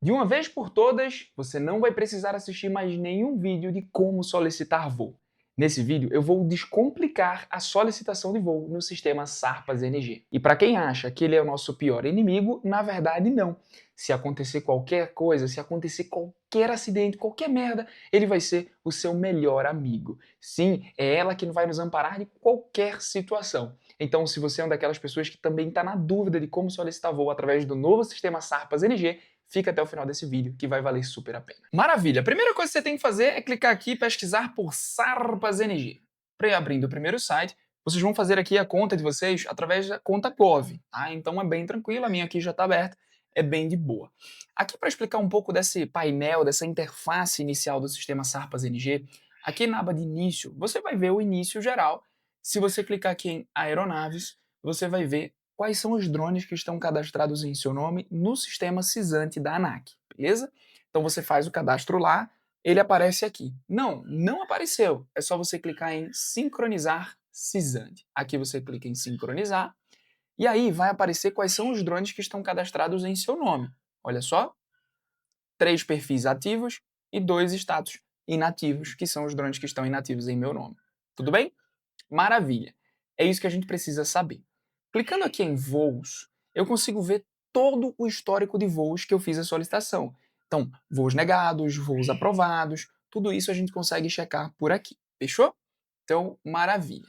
De uma vez por todas, você não vai precisar assistir mais nenhum vídeo de como solicitar voo. Nesse vídeo, eu vou descomplicar a solicitação de voo no sistema SARPAS-NG. E para quem acha que ele é o nosso pior inimigo, na verdade não. Se acontecer qualquer coisa, se acontecer qualquer acidente, qualquer merda, ele vai ser o seu melhor amigo. Sim, é ela que vai nos amparar de qualquer situação. Então, se você é uma daquelas pessoas que também está na dúvida de como solicitar voo através do novo sistema SARPAS-NG, fica até o final desse vídeo que vai valer super a pena. Maravilha! A primeira coisa que você tem que fazer é clicar aqui e pesquisar por SARPAS-NG. Abrindo o primeiro site, vocês vão fazer aqui a conta de vocês através da conta Gov, tá? Então é bem tranquilo, a minha aqui já está aberta, é bem de boa. Aqui para explicar um pouco desse painel, dessa interface inicial do sistema SARPAS-NG, aqui na aba de início, você vai ver o início geral. Se você clicar aqui em aeronaves, você vai ver quais são os drones que estão cadastrados em seu nome no sistema CISANT da ANAC, beleza? Então você faz o cadastro lá, ele aparece aqui. Não apareceu. É só você clicar em sincronizar CISANT. Aqui você clica em sincronizar e aí vai aparecer quais são os drones que estão cadastrados em seu nome. Olha só, 3 perfis ativos e 2 status inativos, que são os drones que estão inativos em meu nome. Tudo bem? Maravilha. É isso que a gente precisa saber. Clicando aqui em voos, eu consigo ver todo o histórico de voos que eu fiz a solicitação. Então, voos negados, voos aprovados, tudo isso a gente consegue checar por aqui. Fechou? Então, maravilha.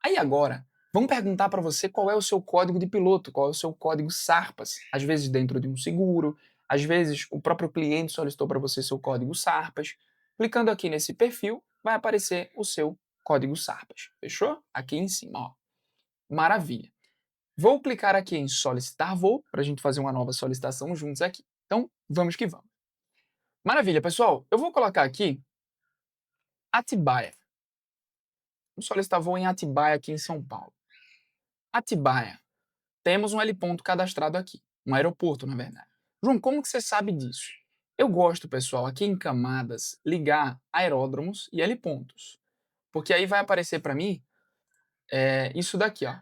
Aí agora, vamos perguntar para você qual é o seu código de piloto, qual é o seu código SARPAS. Às vezes dentro de um seguro, às vezes o próprio cliente solicitou para você seu código SARPAS. Clicando aqui nesse perfil, vai aparecer o seu código SARPAS. Fechou? Aqui em cima, ó. Maravilha. Vou clicar aqui em solicitar voo, para a gente fazer uma nova solicitação juntos aqui. Então, vamos que vamos. Maravilha, pessoal. Eu vou colocar aqui Atibaia. Vamos solicitar voo em Atibaia, aqui em São Paulo. Atibaia. Temos um heliponto cadastrado aqui. Um aeroporto, na verdade. João, como que você sabe disso? Eu gosto, pessoal, aqui em camadas, ligar aeródromos e helipontos. Porque aí vai aparecer para mim isso daqui, ó.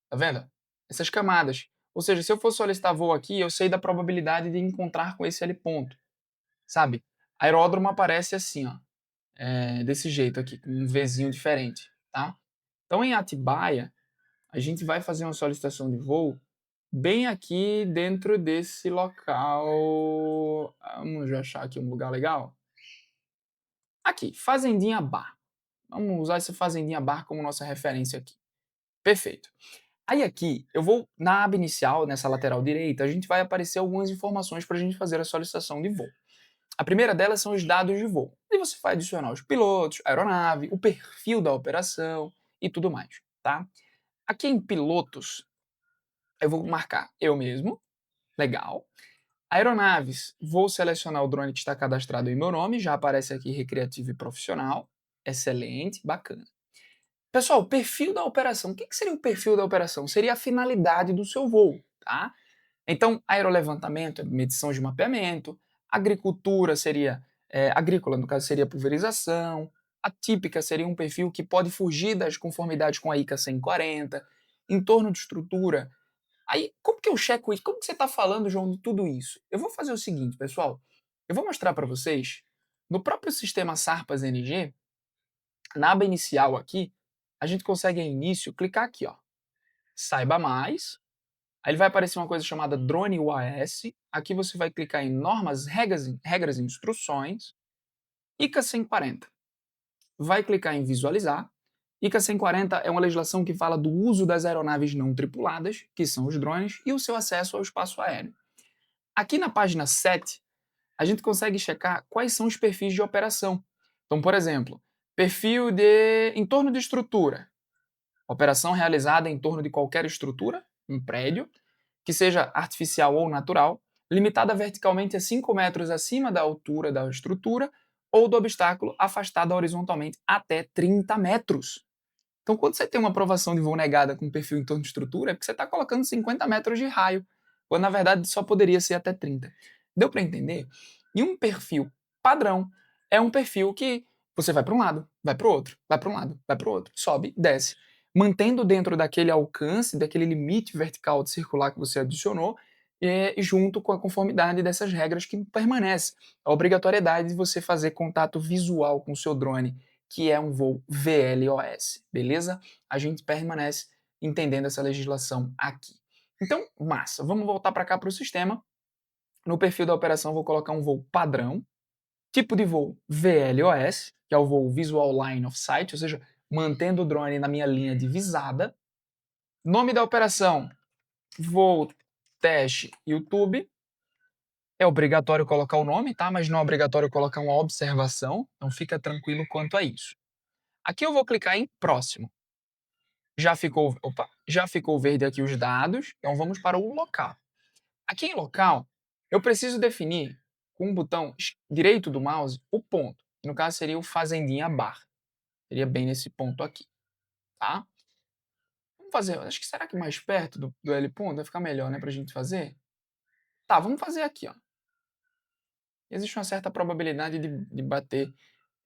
Tá vendo? Essas camadas. Ou seja, se eu for solicitar voo aqui, eu sei da probabilidade de encontrar com esse heliponto. Sabe? Aeródromo aparece assim, ó. Desse jeito aqui, com um Vzinho diferente, tá? Então, em Atibaia, a gente vai fazer uma solicitação de voo bem aqui dentro desse local. Vamos já achar aqui um lugar legal. Aqui, Fazendinha Bar. Vamos usar essa Fazendinha Bar como nossa referência aqui. Perfeito. Aí aqui, eu vou na aba inicial, nessa lateral direita, a gente vai aparecer algumas informações para a gente fazer a solicitação de voo. A primeira delas são os dados de voo. E você vai adicionar os pilotos, a aeronave, o perfil da operação e tudo mais, tá? Aqui em pilotos, eu vou marcar eu mesmo, legal. Aeronaves, vou selecionar o drone que está cadastrado em meu nome, já aparece aqui recreativo e profissional. Excelente, bacana. Pessoal, o perfil da operação. O que seria o perfil da operação? Seria a finalidade do seu voo, tá? Então, aerolevantamento é medição de mapeamento, agricultura seria, agrícola no caso seria pulverização, atípica seria um perfil que pode fugir das conformidades com a ICA 140, entorno de estrutura. Aí, como que eu checo isso? Como que você está falando, João, de tudo isso? Eu vou fazer o seguinte, pessoal. Eu vou mostrar para vocês, no próprio sistema SARPAS-NG, na aba inicial aqui, a gente consegue em início clicar aqui, ó, saiba mais. Aí ele vai aparecer uma coisa chamada Drone UAS. Aqui você vai clicar em normas, regras e instruções. ICA 140. Vai clicar em visualizar. ICA 140 é uma legislação que fala do uso das aeronaves não tripuladas, que são os drones, e o seu acesso ao espaço aéreo. Aqui na página 7, a gente consegue checar quais são os perfis de operação. Então, por exemplo, perfil de entorno de estrutura. Operação realizada em torno de qualquer estrutura, um prédio, que seja artificial ou natural, limitada verticalmente a 5 metros acima da altura da estrutura ou do obstáculo, afastada horizontalmente até 30 metros. Então, quando você tem uma aprovação de voo negada com perfil em torno de estrutura, é porque você está colocando 50 metros de raio, quando na verdade só poderia ser até 30. Deu para entender? E um perfil padrão é um perfil que você vai para um lado, vai para o outro, vai para um lado, vai para o outro, sobe, desce, mantendo dentro daquele alcance, daquele limite vertical de circular que você adicionou, junto com a conformidade dessas regras que permanece. A obrigatoriedade de você fazer contato visual com o seu drone, que é um voo VLOS, beleza? A gente permanece entendendo essa legislação aqui. Então, massa. Vamos voltar para cá para o sistema. No perfil da operação, vou colocar um voo padrão, tipo de voo VLOS, que é o voo Visual Line of Sight, ou seja, mantendo o drone na minha linha de visada. Nome da operação, voo teste YouTube. É obrigatório colocar o nome, tá? Mas não é obrigatório colocar uma observação, então fica tranquilo quanto a isso. Aqui eu vou clicar em próximo. Já ficou verde aqui os dados, então vamos para o local. Aqui em local, eu preciso definir com o botão direito do mouse o ponto. No caso seria o fazendinha bar. Seria bem nesse ponto aqui, tá? Vamos fazer, acho que será que mais perto do L ponto vai ficar melhor, né, pra gente fazer? Tá, vamos fazer aqui, ó. Existe uma certa probabilidade de bater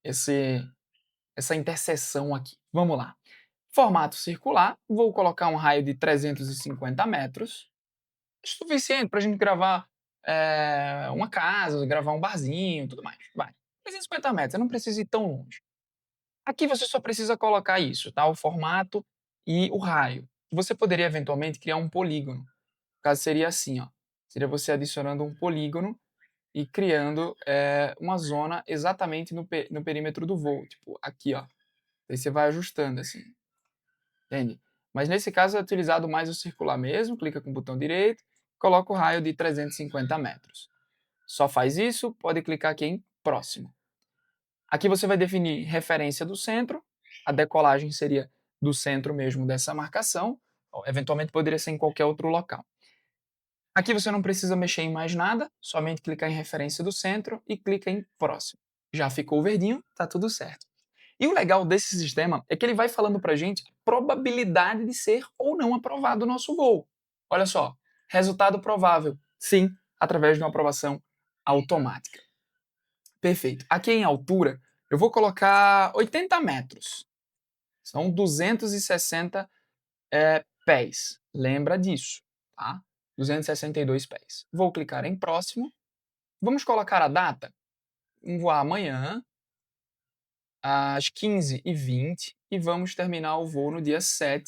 essa interseção aqui. Vamos lá. Formato circular, vou colocar um raio de 350 metros. Suficiente para a gente gravar uma casa, gravar um barzinho, tudo mais. Vai. 350 metros, eu não preciso ir tão longe. Aqui você só precisa colocar isso, tá? O formato e o raio. Você poderia eventualmente criar um polígono. No caso seria assim, ó. Seria você adicionando um polígono e criando uma zona exatamente no perímetro do voo. Tipo, aqui, ó. Aí você vai ajustando assim. Entende? Mas nesse caso é utilizado mais o circular mesmo. Clica com o botão direito, coloca o raio de 350 metros. Só faz isso, pode clicar aqui em próximo. Aqui você vai definir referência do centro. A decolagem seria do centro mesmo dessa marcação. Eventualmente poderia ser em qualquer outro local. Aqui você não precisa mexer em mais nada, somente clicar em referência do centro e clica em próximo. Já ficou verdinho, tá tudo certo. E o legal desse sistema é que ele vai falando pra gente a probabilidade de ser ou não aprovado o nosso voo. Olha só, resultado provável, sim, através de uma aprovação automática. Perfeito. Aqui em altura, eu vou colocar 80 metros. São 260 pés. Lembra disso, tá? 262 pés. Vou clicar em próximo. Vamos colocar a data. Vamos voar amanhã, às 15h20, e vamos terminar o voo no dia 7,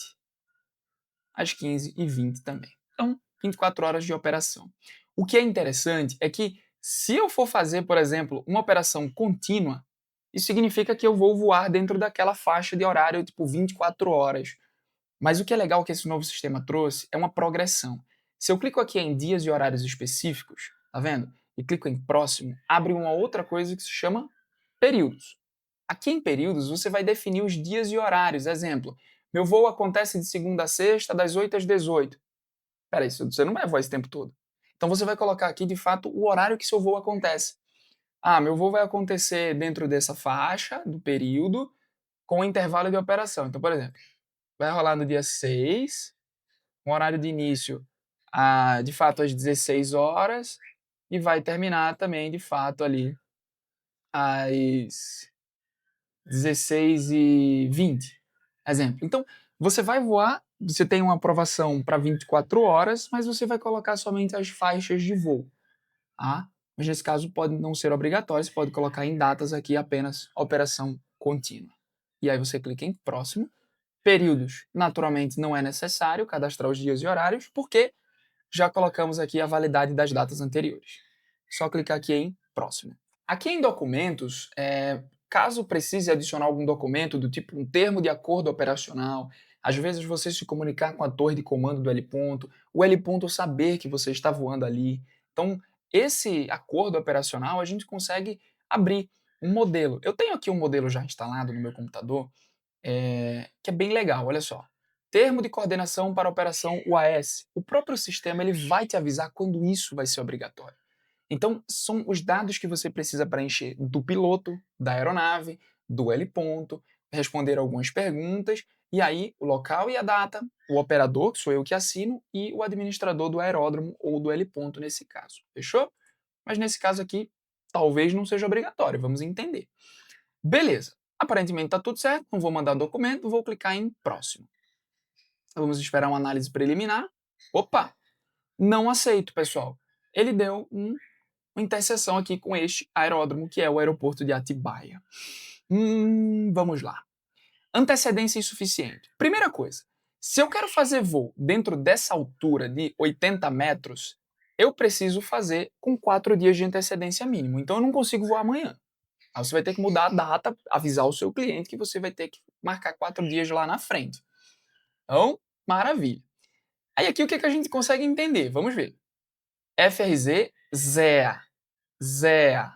às 15h20 também. Então, 24 horas de operação. O que é interessante é que, se eu for fazer, por exemplo, uma operação contínua, isso significa que eu vou voar dentro daquela faixa de horário, tipo 24 horas. Mas o que é legal que esse novo sistema trouxe é uma progressão. Se eu clico aqui em dias e horários específicos, tá vendo? E clico em próximo, abre uma outra coisa que se chama períodos. Aqui em períodos você vai definir os dias e horários. Exemplo, meu voo acontece de segunda a sexta, das 8 às 18. Peraí, você não vai voar esse tempo todo. Então você vai colocar aqui de fato o horário que seu voo acontece. Ah, meu voo vai acontecer dentro dessa faixa do período com intervalo de operação. Então, por exemplo, vai rolar no dia 6, um horário de início de fato às 16 horas e vai terminar também de fato ali às 16h20. Exemplo. Então, você vai voar, você tem uma aprovação para 24 horas, mas você vai colocar somente as faixas de voo. Tá? Mas nesse caso pode não ser obrigatório, você pode colocar em datas aqui apenas operação contínua. E aí você clica em próximo. Períodos, naturalmente, não é necessário cadastrar os dias e horários, porque já colocamos aqui a validade das datas anteriores. Só clicar aqui em próximo. Aqui em documentos, caso precise adicionar algum documento do tipo um termo de acordo operacional, às vezes você se comunicar com a torre de comando do L ponto, o L ponto saber que você está voando ali. Então, esse acordo operacional a gente consegue abrir um modelo. Eu tenho aqui um modelo já instalado no meu computador, que é bem legal, olha só. Termo de coordenação para operação UAS. O próprio sistema ele vai te avisar quando isso vai ser obrigatório. Então, são os dados que você precisa preencher do piloto, da aeronave, do L ponto, responder algumas perguntas, e aí o local e a data, o operador, que sou eu que assino, e o administrador do aeródromo ou do L ponto nesse caso. Fechou? Mas nesse caso aqui, talvez não seja obrigatório, vamos entender. Beleza. Aparentemente está tudo certo, não vou mandar o documento, vou clicar em próximo. Vamos esperar uma análise preliminar. Opa! Não aceito, pessoal. Ele deu uma interseção aqui com este aeródromo, que é o aeroporto de Atibaia. Vamos lá. Antecedência insuficiente. Primeira coisa, se eu quero fazer voo dentro dessa altura de 80 metros, eu preciso fazer com 4 dias de antecedência mínimo. Então eu não consigo voar amanhã. Aí você vai ter que mudar a data, avisar o seu cliente que você vai ter que marcar 4 dias lá na frente. Então, maravilha. Aí aqui o que a gente consegue entender? Vamos ver. FRZ, ZEA. ZEA.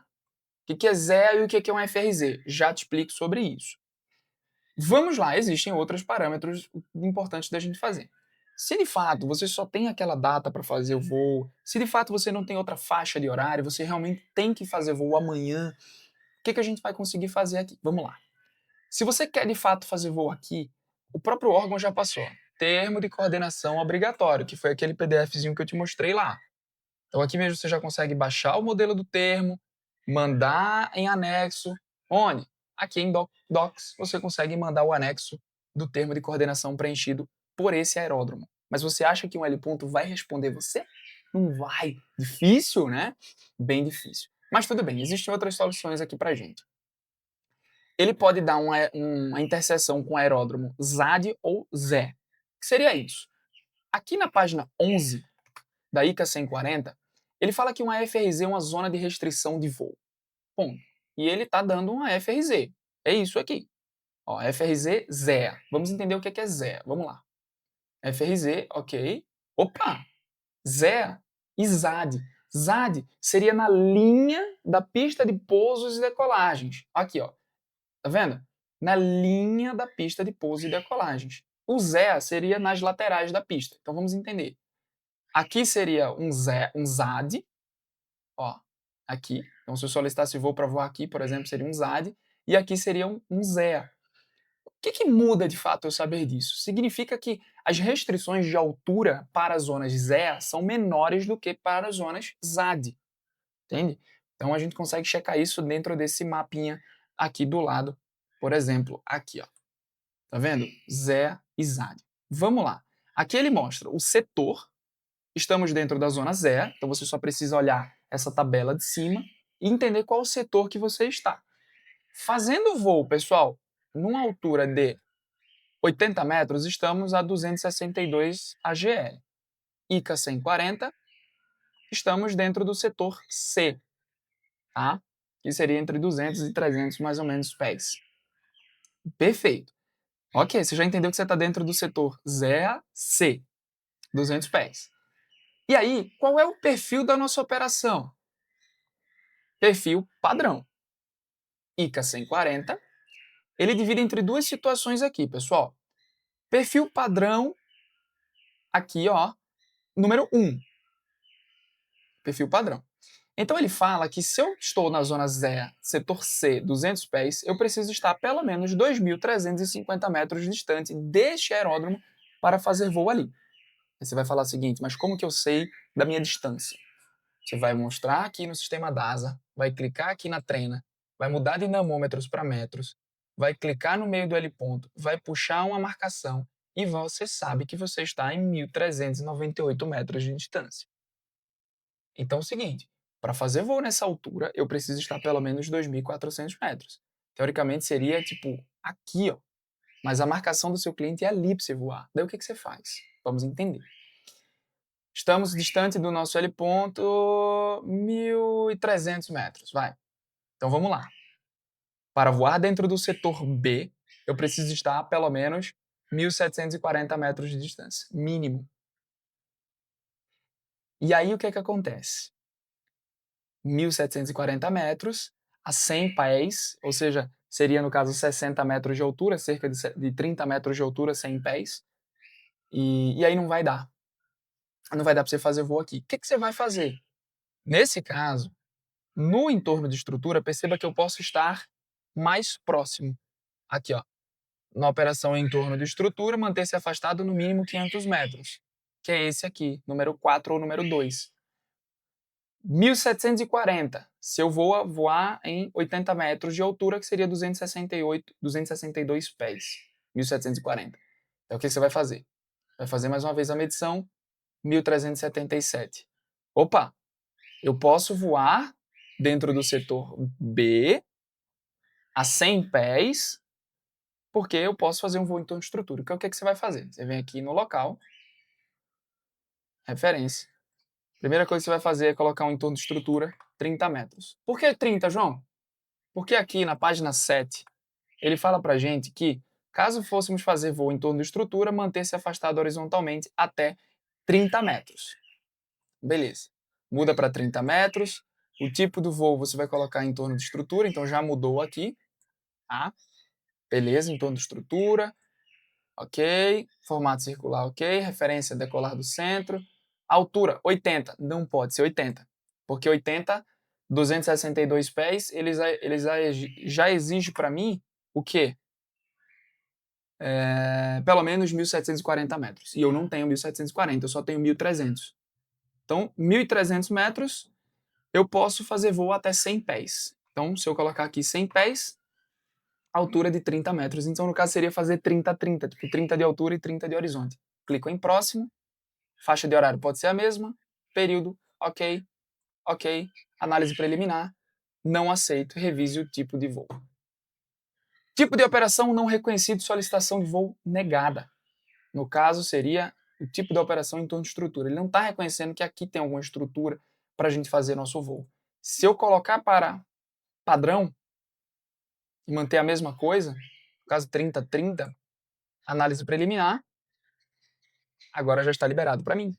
O que é ZEA e o que é um FRZ? Já te explico sobre isso. Vamos lá, existem outros parâmetros importantes da gente fazer. Se de fato você só tem aquela data para fazer o voo, se de fato você não tem outra faixa de horário, você realmente tem que fazer voo amanhã, o que a gente vai conseguir fazer aqui? Vamos lá. Se você quer de fato fazer voo aqui, o próprio órgão já passou. Termo de coordenação obrigatório, que foi aquele PDFzinho que eu te mostrei lá. Então aqui mesmo você já consegue baixar o modelo do termo, mandar em anexo. Onde? Aqui em Docs você consegue mandar o anexo do termo de coordenação preenchido por esse aeródromo. Mas você acha que um L ponto vai responder você? Não vai. Difícil, né? Bem difícil. Mas tudo bem, existem outras soluções aqui pra gente. Ele pode dar uma interseção com o aeródromo ZAD ou Zé. O que seria isso? Aqui na página 11 da ICA 140, ele fala que uma FRZ é uma zona de restrição de voo. Ponto. E ele está dando uma FRZ. É isso aqui. Ó, FRZ ZEA. Vamos entender o que é ZEA. Vamos lá. FRZ, ok. Opa! ZEA e ZAD. ZAD seria na linha da pista de pousos e decolagens. Aqui, ó. Tá vendo? Na linha da pista de pouso e decolagens. O ZEA seria nas laterais da pista. Então vamos entender. Aqui seria um ZAD, ó, aqui. Então, se eu solicitasse voo para voar aqui, por exemplo, seria um ZAD, e aqui seria um ZEA. O que muda de fato eu saber disso? Significa que as restrições de altura para as zonas ZEA são menores do que para as zonas ZAD, entende? Então a gente consegue checar isso dentro desse mapinha aqui do lado, por exemplo, aqui, ó. Tá vendo? ZEA e ZAD. Vamos lá. Aqui ele mostra o setor. Estamos dentro da zona ZEA, então você só precisa olhar essa tabela de cima e entender qual o setor que você está. Fazendo o voo, pessoal, numa altura de 80 metros, estamos a 262 AGL. ICA 140, estamos dentro do setor C, tá? Que seria entre 200 e 300 mais ou menos pés. Perfeito. Ok, você já entendeu que você está dentro do setor ZEA C, 200 pés. E aí, qual é o perfil da nossa operação? Perfil padrão. ICA 140. Ele divide entre duas situações aqui, pessoal. Perfil padrão, aqui, ó, número 1. Perfil padrão. Então ele fala que se eu estou na zona ZEA, setor C, 200 pés, eu preciso estar a pelo menos 2.350 metros distante deste aeródromo para fazer voo ali. Aí você vai falar o seguinte, mas como que eu sei da minha distância? Você vai mostrar aqui no sistema DASA, vai clicar aqui na trena, vai mudar de namômetros para metros, vai clicar no meio do L ponto, vai puxar uma marcação e você sabe que você está em 1.398 metros de distância. Então é o seguinte, para fazer voo nessa altura, eu preciso estar pelo menos 2.400 metros. Teoricamente seria tipo aqui, ó. Mas a marcação do seu cliente é ali para você voar. Daí o que você faz? Vamos entender. Estamos distante do nosso L ponto 1.300 metros, vai. Então vamos lá. Para voar dentro do setor B, eu preciso estar a pelo menos 1.740 metros de distância, mínimo. E aí o que acontece? 1.740 metros a 100 pés, ou seja, seria no caso 60 metros de altura, cerca de 30 metros de altura, 100 pés. E aí não vai dar. Não vai dar para você fazer voo aqui. O que você vai fazer? Nesse caso, no entorno de estrutura, perceba que eu posso estar mais próximo. Aqui, ó. Na operação em torno de estrutura, manter-se afastado no mínimo 500 metros, que é esse aqui, número 4 ou número 2. 1.740, se eu vou voar em 80 metros de altura, que seria 262 pés. 1.740. Então, o que você vai fazer? Vai fazer mais uma vez a medição, 1.377. Opa, eu posso voar dentro do setor B a 100 pés, porque eu posso fazer um voo em torno de estrutura. Então, o que é que você vai fazer? Você vem aqui no local, referência. Primeira coisa que você vai fazer é colocar um entorno de estrutura, 30 metros. Por que 30, João? Porque aqui na página 7, ele fala pra gente que, caso fôssemos fazer voo em torno de estrutura, manter-se afastado horizontalmente até 30 metros. Beleza. Muda para 30 metros. O tipo do voo você vai colocar em torno de estrutura, então já mudou aqui. Tá? Beleza, em torno de estrutura. Ok. Formato circular, ok. Referência decolar do centro. Altura, 80. Não pode ser 80. Porque 80, 262 pés, já exige para mim o quê? Pelo menos 1.740 metros. E eu não tenho 1.740, eu só tenho 1.300. Então, 1.300 metros, eu posso fazer voo até 100 pés. Então, se eu colocar aqui 100 pés, altura de 30 metros. Então, no caso, seria fazer 30-30, tipo 30 de altura e 30 de horizonte. Clico em próximo, faixa de horário pode ser a mesma, período, ok, ok, análise preliminar, não aceito, revise o tipo de voo. Tipo de operação não reconhecido, solicitação de voo negada. No caso, seria o tipo de operação em torno de estrutura. Ele não está reconhecendo que aqui tem alguma estrutura para a gente fazer nosso voo. Se eu colocar para padrão e manter a mesma coisa, no caso 30-30, análise preliminar, agora já está liberado para mim.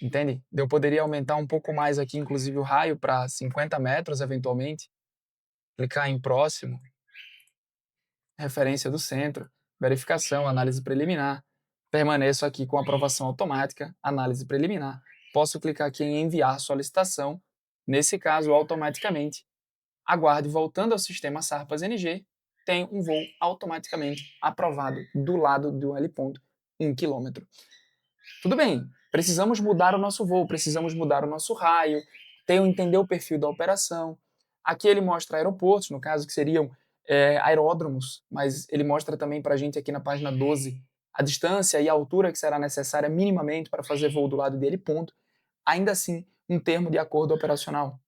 Entende? Eu poderia aumentar um pouco mais aqui, inclusive o raio, para 50 metros, eventualmente. Clicar em próximo, referência do centro, verificação, análise preliminar. Permaneço aqui com aprovação automática, análise preliminar. Posso clicar aqui em enviar solicitação. Nesse caso, automaticamente, aguarde voltando ao sistema Sarpas NG, tem um voo automaticamente aprovado do lado do heliponto, 1 km. Tudo bem, precisamos mudar o nosso voo, precisamos mudar o nosso raio, entender o perfil da operação. Aqui ele mostra aeroportos, no caso que seriam aeródromos, mas ele mostra também para a gente aqui na página 12 a distância e a altura que será necessária minimamente para fazer voo do lado dele, ponto. Ainda assim, um termo de acordo operacional,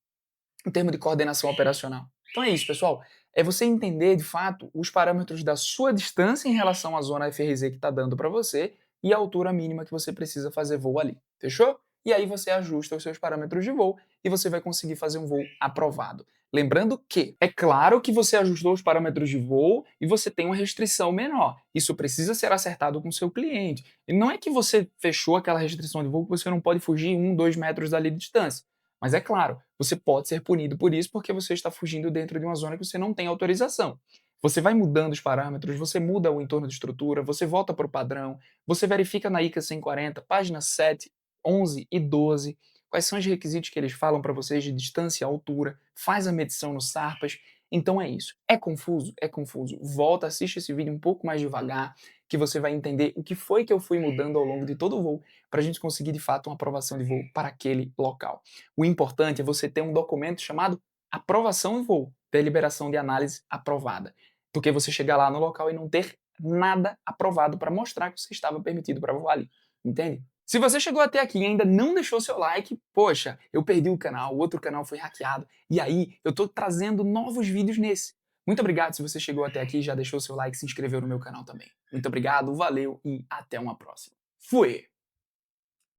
um termo de coordenação operacional. Então é isso, pessoal. É você entender, de fato, os parâmetros da sua distância em relação à zona FRZ que está dando para você e a altura mínima que você precisa fazer voo ali. Fechou? E aí você ajusta os seus parâmetros de voo e você vai conseguir fazer um voo aprovado. Lembrando que é claro que você ajustou os parâmetros de voo e você tem uma restrição menor. Isso precisa ser acertado com o seu cliente. E não é que você fechou aquela restrição de voo que você não pode fugir 1-2 metros dali de distância. Mas é claro, você pode ser punido por isso porque você está fugindo dentro de uma zona que você não tem autorização. Você vai mudando os parâmetros, você muda o entorno de estrutura, você volta para o padrão, você verifica na ICA 140, página 7, 11 e 12, quais são os requisitos que eles falam para vocês de distância e altura, faz a medição no Sarpas. Então é isso. É confuso? É confuso. Volta, assiste esse vídeo um pouco mais devagar, que você vai entender o que foi que eu fui mudando ao longo de todo o voo para a gente conseguir de fato uma aprovação de voo para aquele local. O importante é você ter um documento chamado aprovação de voo, deliberação de análise aprovada. Porque você chegar lá no local e não ter nada aprovado para mostrar que você estava permitido para voar ali. Entende? Se você chegou até aqui e ainda não deixou seu like, poxa, eu perdi o canal, o outro canal foi hackeado, e aí eu tô trazendo novos vídeos nesse. Muito obrigado se você chegou até aqui, já deixou seu like, se inscreveu no meu canal também. Muito obrigado, valeu e até uma próxima. Fui!